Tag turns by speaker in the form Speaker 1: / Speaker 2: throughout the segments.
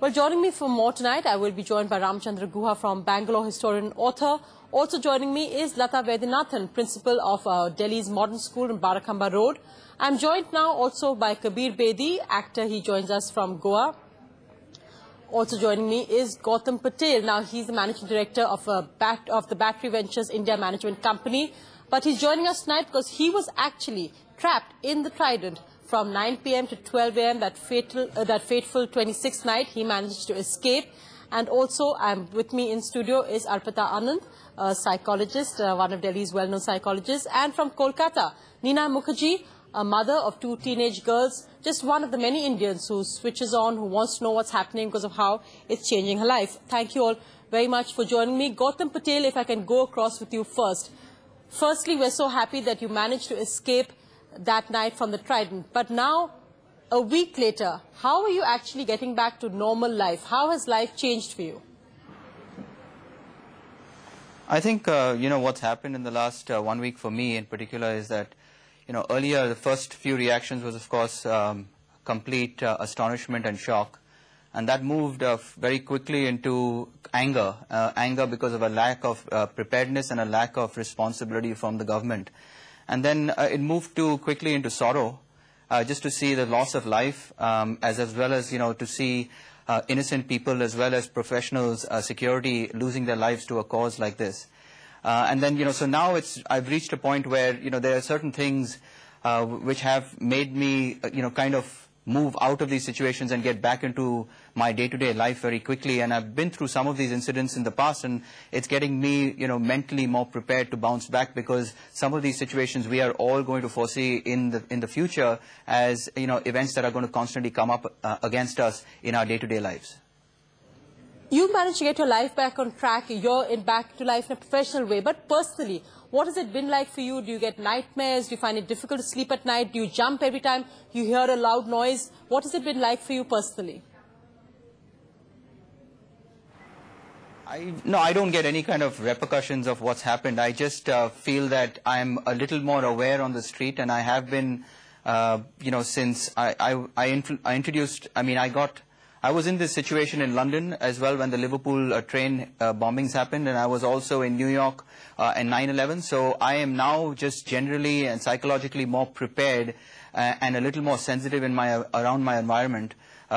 Speaker 1: Well, joining me for more tonight, I will be joined by Ramchandra Guha from Bangalore, historian and author. Also joining me is Lata Vaidyanathan, principal of Delhi's modern school in Barakamba Road. I'm joined now also by Kabir Bedi, actor. He joins us from Goa. Also joining me is Gautam Patel. Now, he's the managing director of the Battery Ventures India Management Company. But he's joining us tonight because he was actually trapped in the Trident from 9 p.m. to 12 a.m. that fateful 26th night. He managed to escape. And also, with me in studio is Arpita Anand, a psychologist, one of Delhi's well-known psychologists. And from Kolkata, Neena Mukherjee, a mother of 2 teenage girls, just one of the many Indians who switches on, who wants to know what's happening because of how it's changing her life. Thank you all very much for joining me. Gautam Patel, if I can go across with you first. Firstly, we're so happy that you managed to escape that night from the Trident. But now, a week later, how are you actually getting back to normal life? How has life changed for you?
Speaker 2: I think, what's happened in the last 1 week for me in particular is that, earlier the first few reactions was, of course, complete astonishment and shock. And that moved very quickly into anger. Anger because of a lack of preparedness and a lack of responsibility from the government. And then it moved too quickly into sorrow, just to see the loss of life, as well as, to see innocent people as well as professionals, security, losing their lives to a cause like this. And then, so now I've reached a point where, there are certain things which have made me, kind of move out of these situations and get back into my day-to-day life very quickly. And I've been through some of these incidents in the past, and it's getting me, mentally more prepared to bounce back, because some of these situations we are all going to foresee in the future as, events that are going to constantly come up against us in our day-to-day lives.
Speaker 1: You managed to get your life back on track. You're back to life in a professional way. But personally, what has it been like for you? Do you get nightmares? Do you find it difficult to sleep at night? Do you jump every time you hear a loud noise? What has it been like for you personally?
Speaker 2: No, I don't get any kind of repercussions of what's happened. I just feel that I'm a little more aware on the street, and I have been, since I introduced, I was in this situation in London as well when the Liverpool train bombings happened, and I was also in New York and 9/11. So I am now just generally and psychologically more prepared and a little more sensitive in around my environment,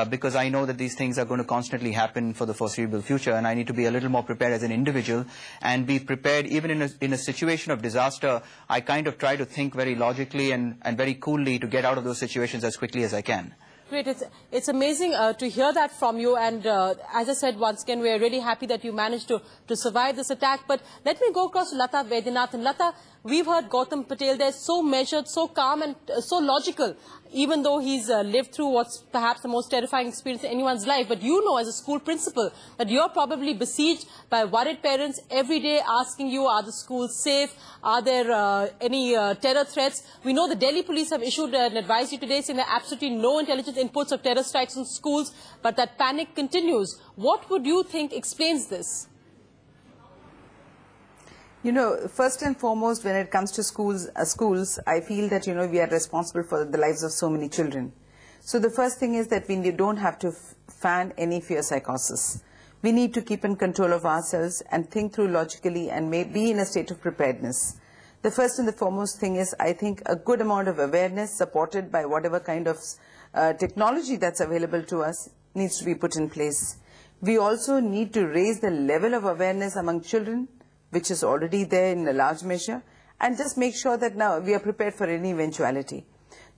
Speaker 2: because I know that these things are going to constantly happen for the foreseeable future, and I need to be a little more prepared as an individual and be prepared even in a situation of disaster. I kind of try to think very logically and very coolly to get out of those situations as quickly as I can.
Speaker 1: Great. It's amazing to hear that from you. And as I said, once again, we are really happy that you managed to survive this attack. But let me go across to Lata Vaidyanathan. Lata, we've heard Gautam Patel there, so measured, so calm and so logical, even though he's lived through what's perhaps the most terrifying experience in anyone's life. But you know, as a school principal, that you're probably besieged by worried parents every day asking you, are the schools safe? Are there any terror threats? We know the Delhi police have issued an advisory today saying there are absolutely no intelligence inputs of terror strikes in schools, but that panic continues. What would you think explains this?
Speaker 3: First and foremost, when it comes to schools, I feel that, we are responsible for the lives of so many children. So the first thing is that we don't have to fan any fear psychosis. We need to keep in control of ourselves and think through logically and be in a state of preparedness. The first and the foremost thing is, I think, a good amount of awareness supported by whatever kind of technology that's available to us needs to be put in place. We also need to raise the level of awareness among children, which is already there in a large measure, and just make sure that now we are prepared for any eventuality.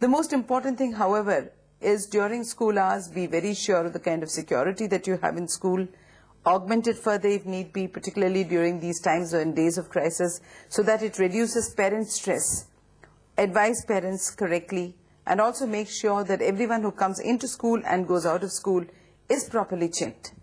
Speaker 3: The most important thing, however, is during school hours, be very sure of the kind of security that you have in school, augment it further if need be, particularly during these times or in days of crisis, so that it reduces parent stress. Advise parents correctly, and also make sure that everyone who comes into school and goes out of school is properly checked.